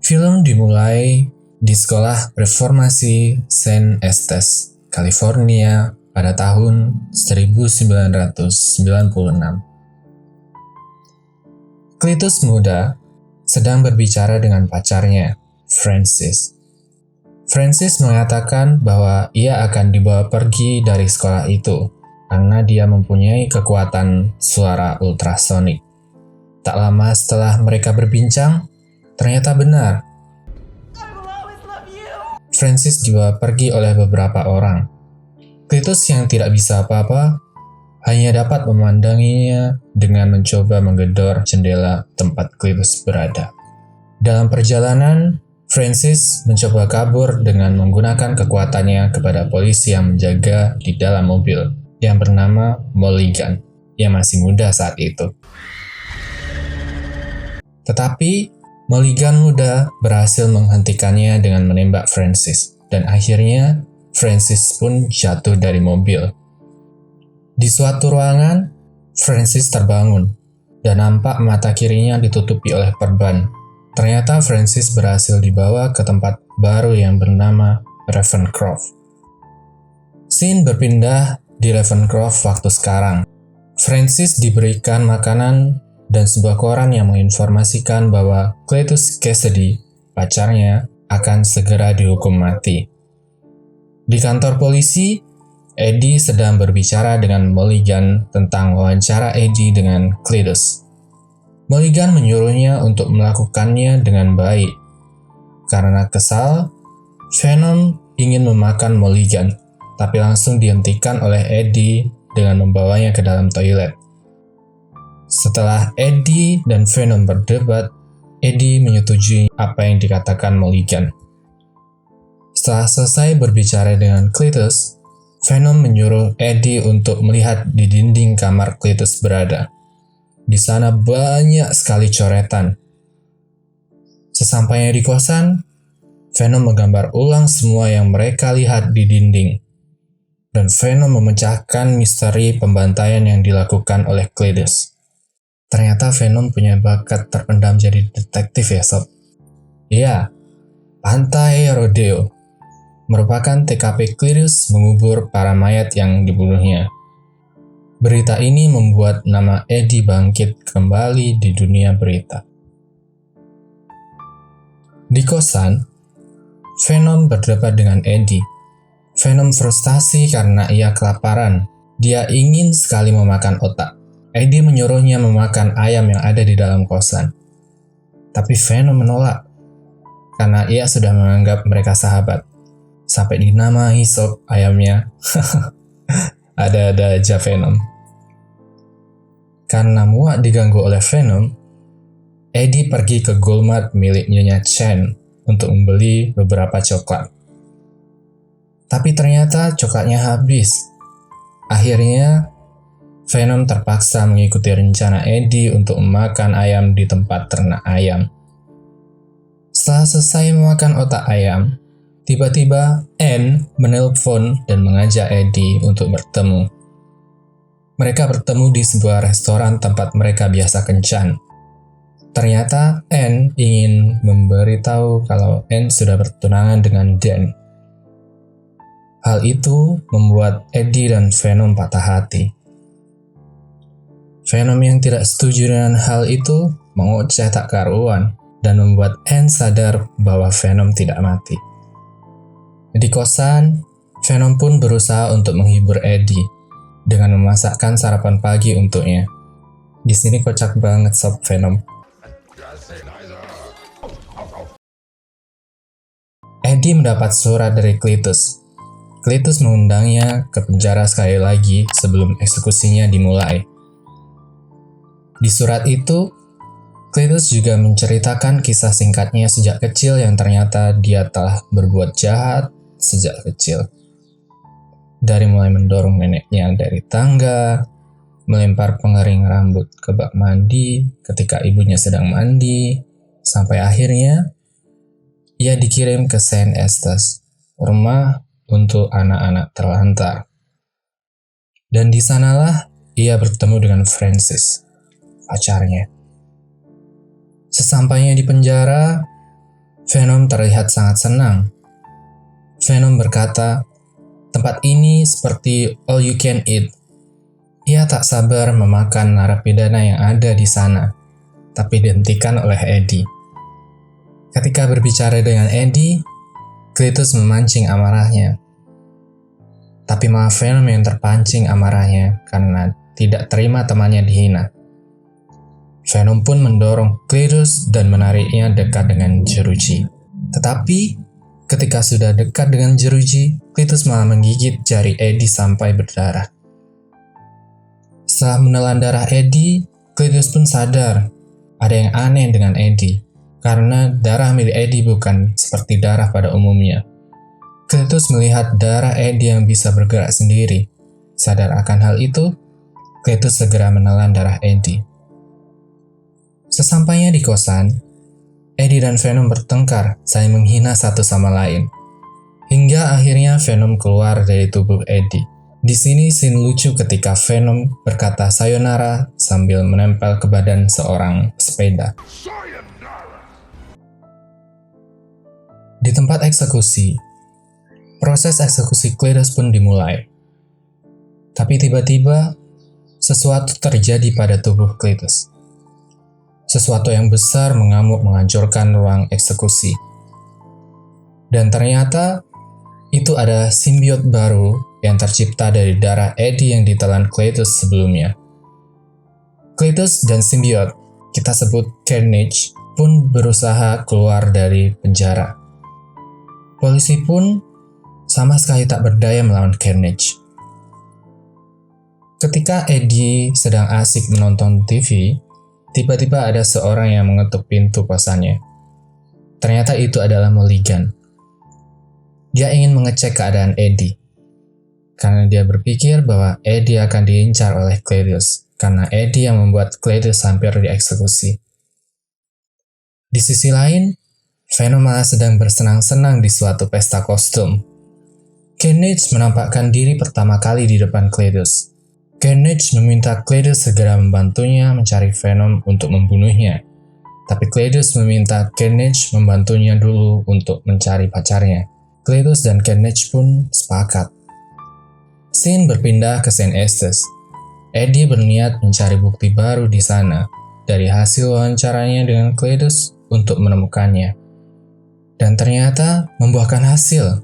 Film dimulai di sekolah reformasi Saint Estes, California pada tahun 1996. Cletus muda sedang berbicara dengan pacarnya, Francis. Francis mengatakan bahwa ia akan dibawa pergi dari sekolah itu karena dia mempunyai kekuatan suara ultrasonik. Tak lama setelah mereka berbincang, ternyata benar. Francis dibawa pergi oleh beberapa orang. Cletus yang tidak bisa apa-apa hanya dapat memandanginya dengan mencoba menggedor jendela tempat Cletus berada. Dalam perjalanan, Francis mencoba kabur dengan menggunakan kekuatannya kepada polisi yang menjaga di dalam mobil yang bernama Mulligan yang masih muda saat itu. Tetapi Mulligan muda berhasil menghentikannya dengan menembak Francis, dan akhirnya Francis pun jatuh dari mobil. Di suatu ruangan, Francis terbangun dan nampak mata kirinya ditutupi oleh perban. Ternyata Francis berhasil dibawa ke tempat baru yang bernama Ravencroft. Scene berpindah di Ravencroft waktu sekarang. Francis diberikan makanan dan sebuah koran yang menginformasikan bahwa Cletus Cassidy, pacarnya, akan segera dihukum mati. Di kantor polisi, Eddie sedang berbicara dengan Mulligan tentang wawancara Eddie dengan Cletus. Mulligan menyuruhnya untuk melakukannya dengan baik. Karena kesal, Venom ingin memakan Mulligan, tapi langsung dihentikan oleh Eddie dengan membawanya ke dalam toilet. Setelah Eddie dan Venom berdebat, Eddie menyetujui apa yang dikatakan Mulligan. Setelah selesai berbicara dengan Cletus, Venom menyuruh Eddie untuk melihat di dinding kamar Cletus berada. Di sana banyak sekali coretan. Sesampainya di kosan, Venom menggambar ulang semua yang mereka lihat di dinding. Dan Venom memecahkan misteri pembantaian yang dilakukan oleh Cletus. Ternyata Venom punya bakat terpendam jadi detektif ya sob. Iya, Pantai Rodeo merupakan TKP Cletus mengubur para mayat yang dibunuhnya. Berita ini membuat nama Eddie bangkit kembali di dunia berita. Di kosan, Venom berdebat dengan Eddie. Venom frustasi karena ia kelaparan. Dia ingin sekali memakan otak. Eddie menyuruhnya memakan ayam yang ada di dalam kosan. Tapi Venom menolak, karena ia sudah menganggap mereka sahabat. Sampai dinamai sob ayamnya. Ada-ada aja Venom. Karena muak diganggu oleh Venom, Eddie pergi ke Walmart milik Nyonya Chen untuk membeli beberapa coklat. Tapi ternyata coklatnya habis. Akhirnya, Venom terpaksa mengikuti rencana Eddie untuk memakan ayam di tempat ternak ayam. Setelah selesai memakan otak ayam, tiba-tiba Anne menelpon dan mengajak Eddie untuk bertemu. Mereka bertemu di sebuah restoran tempat mereka biasa kencan. Ternyata Anne ingin memberitahu kalau Anne sudah bertunangan dengan Dan. Hal itu membuat Eddie dan Venom patah hati. Venom yang tidak setuju dengan hal itu mengoceh tak karuan dan membuat Anne sadar bahwa Venom tidak mati. Di kosan, Venom pun berusaha untuk menghibur Eddie dengan memasakkan sarapan pagi untuknya. Di sini kocak banget sob Venom. Eddie mendapat surat dari Cletus. Cletus mengundangnya ke penjara sekali lagi sebelum eksekusinya dimulai. Di surat itu, Cletus juga menceritakan kisah singkatnya sejak kecil yang ternyata dia telah berbuat jahat sejak kecil. Dari mulai mendorong neneknya dari tangga, melempar pengering rambut ke bak mandi ketika ibunya sedang mandi, sampai akhirnya ia dikirim ke Saint Estes, rumah untuk anak-anak terlantar. Dan di sanalah ia bertemu dengan Francis, pacarnya. Sesampainya di penjara, Venom terlihat sangat senang. Venom berkata, tempat ini seperti all you can eat. Ia tak sabar memakan narapidana yang ada di sana, tapi dihentikan oleh Eddie. Ketika berbicara dengan Eddie, Cletus memancing amarahnya. Tapi malah Venom yang terpancing amarahnya karena tidak terima temannya dihina. Venom pun mendorong Cletus dan menariknya dekat dengan jeruji. Tetapi, ketika sudah dekat dengan jeruji, Cletus malah menggigit jari Eddie sampai berdarah. Setelah menelan darah Eddie, Cletus pun sadar ada yang aneh dengan Eddie, karena darah milik Eddie bukan seperti darah pada umumnya. Cletus melihat darah Eddie yang bisa bergerak sendiri. Sadar akan hal itu, Cletus segera menelan darah Eddie. Sesampainya di kosan, Eddie dan Venom bertengkar, saling menghina satu sama lain. Hingga akhirnya Venom keluar dari tubuh Eddie. Di sini scene lucu ketika Venom berkata sayonara sambil menempel ke badan seorang pesepeda. Di tempat eksekusi, proses eksekusi Cletus pun dimulai. Tapi tiba-tiba, sesuatu terjadi pada tubuh Cletus. Sesuatu yang besar mengamuk menghancurkan ruang eksekusi. Dan ternyata, itu ada simbiot baru yang tercipta dari darah Eddie yang ditelan Cletus sebelumnya. Cletus dan simbiot, kita sebut Carnage, pun berusaha keluar dari penjara. Polisi pun sama sekali tak berdaya melawan Carnage. Ketika Eddie sedang asik menonton TV, tiba-tiba ada seorang yang mengetuk pintu kosannya. Ternyata itu adalah Mulligan. Dia ingin mengecek keadaan Eddie, karena dia berpikir bahwa Eddie akan diincar oleh Cletus, karena Eddie yang membuat Cletus hampir dieksekusi. Di sisi lain, Venom malah sedang bersenang-senang di suatu pesta kostum. Carnage menampakkan diri pertama kali di depan Cletus. Carnage meminta Cletus segera membantunya mencari Venom untuk membunuhnya. Tapi Cletus meminta Carnage membantunya dulu untuk mencari pacarnya. Cletus dan Carnage pun sepakat. Scene berpindah ke St. Estes. Eddie berniat mencari bukti baru di sana dari hasil wawancaranya dengan Cletus untuk menemukannya. Dan ternyata membuahkan hasil.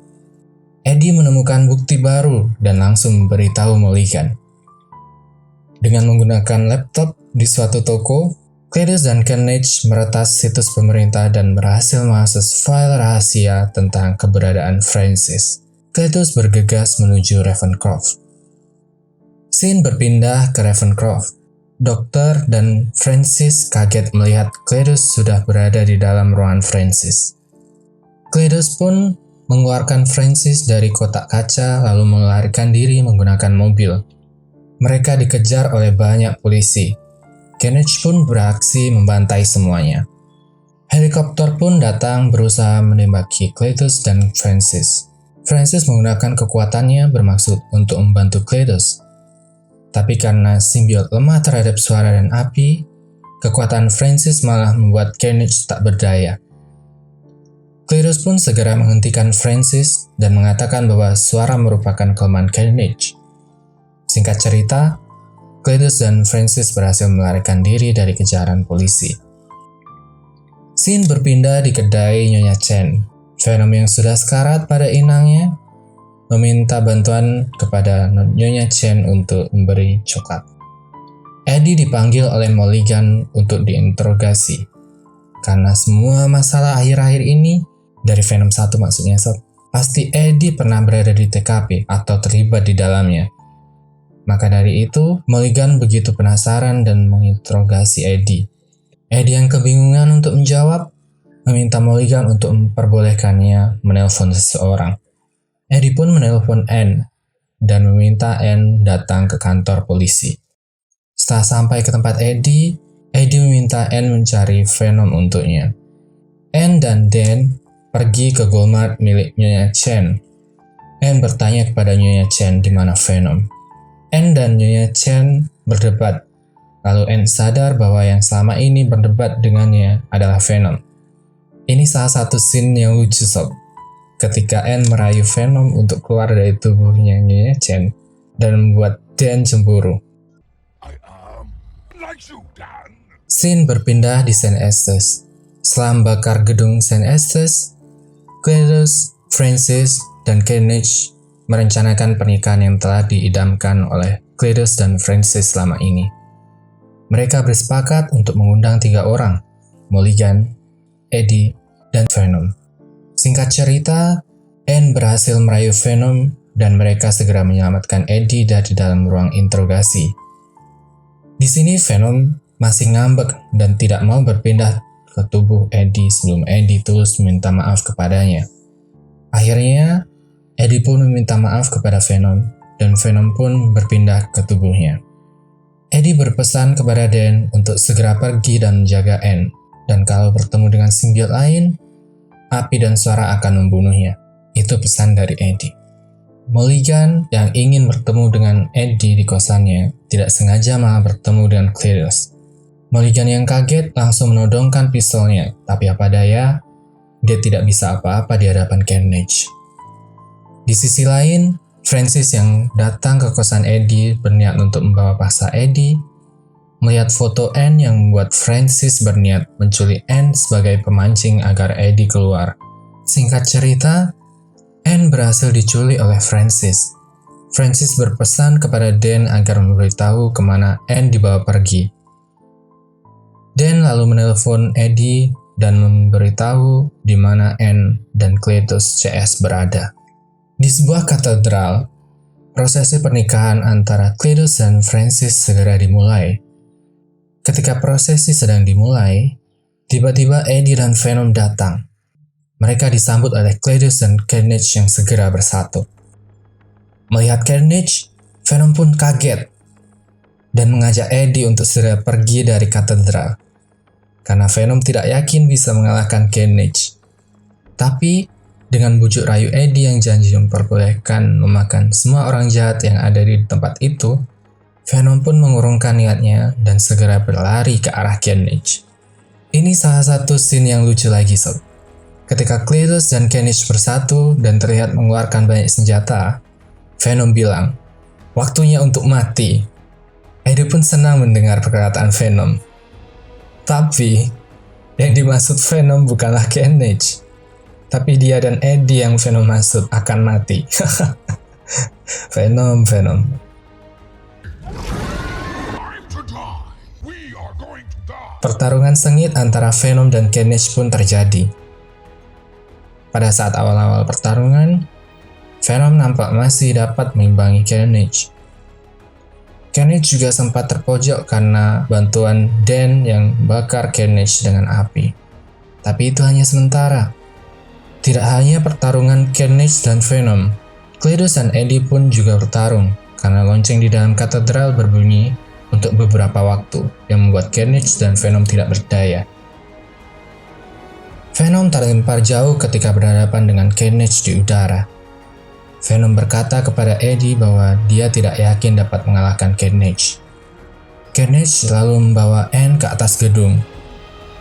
Eddie menemukan bukti baru dan langsung memberitahu Mulligan. Dengan menggunakan laptop di suatu toko, Cletus dan Carnage meretas situs pemerintah dan berhasil mengakses file rahasia tentang keberadaan Francis. Cletus bergegas menuju Ravencroft. Scene berpindah ke Ravencroft. Dokter dan Francis kaget melihat Cletus sudah berada di dalam ruangan Francis. Cletus pun mengeluarkan Francis dari kotak kaca lalu melarikan diri menggunakan mobil. Mereka dikejar oleh banyak polisi. Carnage pun beraksi membantai semuanya. Helikopter pun datang berusaha menembaki Cletus dan Francis. Francis menggunakan kekuatannya bermaksud untuk membantu Cletus. Tapi karena simbiot lemah terhadap suara dan api, kekuatan Francis malah membuat Carnage tak berdaya. Cletus pun segera menghentikan Francis dan mengatakan bahwa suara merupakan kelemahan Carnage. Singkat cerita, Cletus dan Francis berhasil melarikan diri dari kejaran polisi. Scene berpindah di kedai Nyonya Chen. Venom yang sudah sekarat pada inangnya meminta bantuan kepada Nyonya Chen untuk memberi coklat. Eddie dipanggil oleh Mulligan untuk diinterogasi. Karena semua masalah akhir-akhir ini, dari Venom 1 maksudnya sob, pasti Eddie pernah berada di TKP atau terlibat di dalamnya. Maka dari itu, Mulligan begitu penasaran dan menginterogasi Eddie. Eddie yang kebingungan untuk menjawab, meminta Mulligan untuk memperbolehkannya menelpon seseorang. Eddie pun menelpon Anne dan meminta Anne datang ke kantor polisi. Setelah sampai ke tempat Eddie meminta Anne mencari Venom untuknya. Anne dan Dan pergi ke Walmart milik Nyonya Chen. Anne bertanya kepada Nyonya Chen di mana Venom. Anne dan Nyonya Chen berdebat, lalu Anne sadar bahwa yang selama ini berdebat dengannya adalah Venom. Ini salah satu scene yang lucu sob. Ketika Anne merayu Venom untuk keluar dari tubuhnya Nyonya Chen dan membuat Dan cemburu. Scene berpindah di St. Estes. Setelah membakar gedung St. Estes, Cletus, Francis, dan Carnage merencanakan pernikahan yang telah diidamkan oleh Cletus dan Francis selama ini. Mereka bersepakat untuk mengundang 3 orang, Mulligan, Eddie, dan Venom. Singkat cerita, Anne berhasil merayu Venom dan mereka segera menyelamatkan Eddie dari dalam ruang interogasi. Di sini Venom masih ngambek dan tidak mau berpindah ke tubuh Eddie sebelum Eddie tulus meminta maaf kepadanya. Akhirnya, Eddie pun meminta maaf kepada Venom dan Venom pun berpindah ke tubuhnya. Eddie berpesan kepada Dan untuk segera pergi dan menjaga Anne, dan kalau bertemu dengan simbiot lain, api dan suara akan membunuhnya. Itu pesan dari Eddie. Mulligan yang ingin bertemu dengan Eddie di kosannya tidak sengaja malah bertemu dengan Cletus. Mulligan yang kaget langsung menodongkan pistolnya, tapi apa daya, dia tidak bisa apa-apa di hadapan Carnage. Di sisi lain, Francis yang datang ke kosan Eddie berniat untuk membawa paksa Eddie, melihat foto Anne yang membuat Francis berniat menculik Anne sebagai pemancing agar Eddie keluar. Singkat cerita, Anne berhasil diculik oleh Francis. Francis berpesan kepada Dan agar memberitahu kemana Anne dibawa pergi. Dan lalu menelpon Eddie dan memberitahu di mana Anne dan Cletus CS berada. Di sebuah katedral, prosesi pernikahan antara Cletus dan Francis segera dimulai. Ketika prosesi sedang dimulai, tiba-tiba Eddie dan Venom datang. Mereka disambut oleh Cletus dan Carnage yang segera bersatu. Melihat Carnage, Venom pun kaget dan mengajak Eddie untuk segera pergi dari katedral. Karena Venom tidak yakin bisa mengalahkan Carnage. Tapi, dengan bujuk rayu Eddie yang janji memperbolehkan memakan semua orang jahat yang ada di tempat itu, Venom pun mengurungkan niatnya dan segera berlari ke arah Carnage. Ini salah satu scene yang lucu lagi sob. Ketika Cletus dan Carnage bersatu dan terlihat mengeluarkan banyak senjata, Venom bilang, "Waktunya untuk mati." Eddie pun senang mendengar perkataan Venom. Tapi, yang dimaksud Venom bukanlah Carnage. Tapi dia dan Eddie yang Venom maksud akan mati. Venom. Pertarungan sengit antara Venom dan Carnage pun terjadi. Pada saat awal-awal pertarungan, Venom nampak masih dapat mengimbangi Carnage. Carnage juga sempat terpojok karena bantuan Dan yang bakar Carnage dengan api. Tapi itu hanya sementara. Tidak hanya pertarungan Carnage dan Venom, Cletus dan Eddie pun juga bertarung karena lonceng di dalam katedral berbunyi untuk beberapa waktu yang membuat Carnage dan Venom tidak berdaya. Venom terlempar jauh ketika berhadapan dengan Carnage di udara. Venom berkata kepada Eddie bahwa dia tidak yakin dapat mengalahkan Carnage. Carnage lalu membawa Anne ke atas gedung.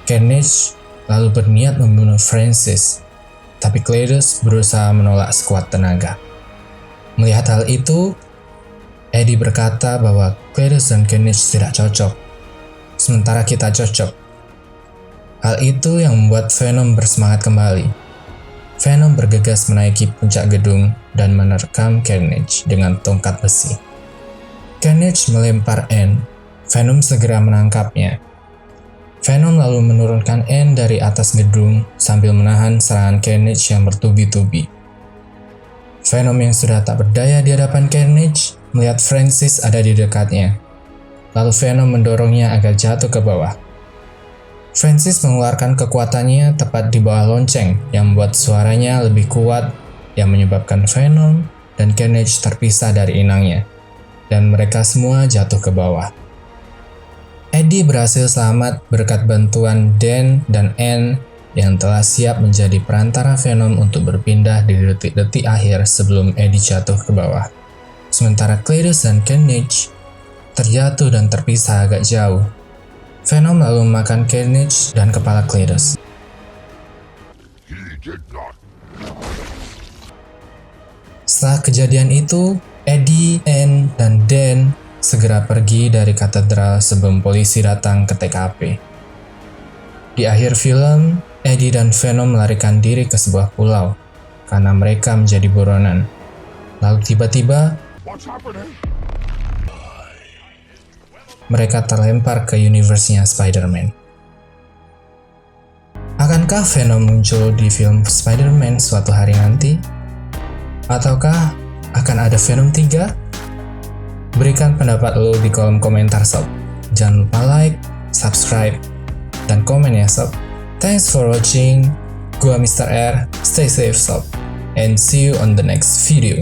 Carnage lalu berniat membunuh Francis. Tapi Cletus berusaha menolak sekuat tenaga. Melihat hal itu, Eddie berkata bahwa Cletus dan Carnage tidak cocok, sementara kita cocok. Hal itu yang membuat Venom bersemangat kembali. Venom bergegas menaiki puncak gedung dan menerkam Carnage dengan tongkat besi. Carnage melempar Anne. Venom segera menangkapnya. Venom lalu menurunkan Anne dari atas gedung sambil menahan serangan Carnage yang bertubi-tubi. Venom yang sudah tak berdaya di hadapan Carnage melihat Francis ada di dekatnya. Lalu Venom mendorongnya agar jatuh ke bawah. Francis mengeluarkan kekuatannya tepat di bawah lonceng yang membuat suaranya lebih kuat yang menyebabkan Venom dan Carnage terpisah dari inangnya. Dan mereka semua jatuh ke bawah. Eddie berhasil selamat berkat bantuan Dan dan Anne yang telah siap menjadi perantara Venom untuk berpindah di detik-detik akhir sebelum Eddie jatuh ke bawah. Sementara Cletus dan Carnage terjatuh dan terpisah agak jauh. Venom lalu memakan Carnage dan kepala Cletus. Setelah kejadian itu, Eddie, Anne, dan Dan segera pergi dari katedral sebelum polisi datang ke TKP. Di akhir film, Eddie dan Venom melarikan diri ke sebuah pulau karena mereka menjadi buronan. Lalu tiba-tiba, mereka terlempar ke universe-nya Spider-Man. Akankah Venom muncul di film Spider-Man suatu hari nanti? Ataukah akan ada Venom 3? Berikan pendapat lo di kolom komentar sob. Jangan lupa like, subscribe, dan komen ya sob. Thanks for watching. Gua Mr. R, stay safe sob. And see you on the next video.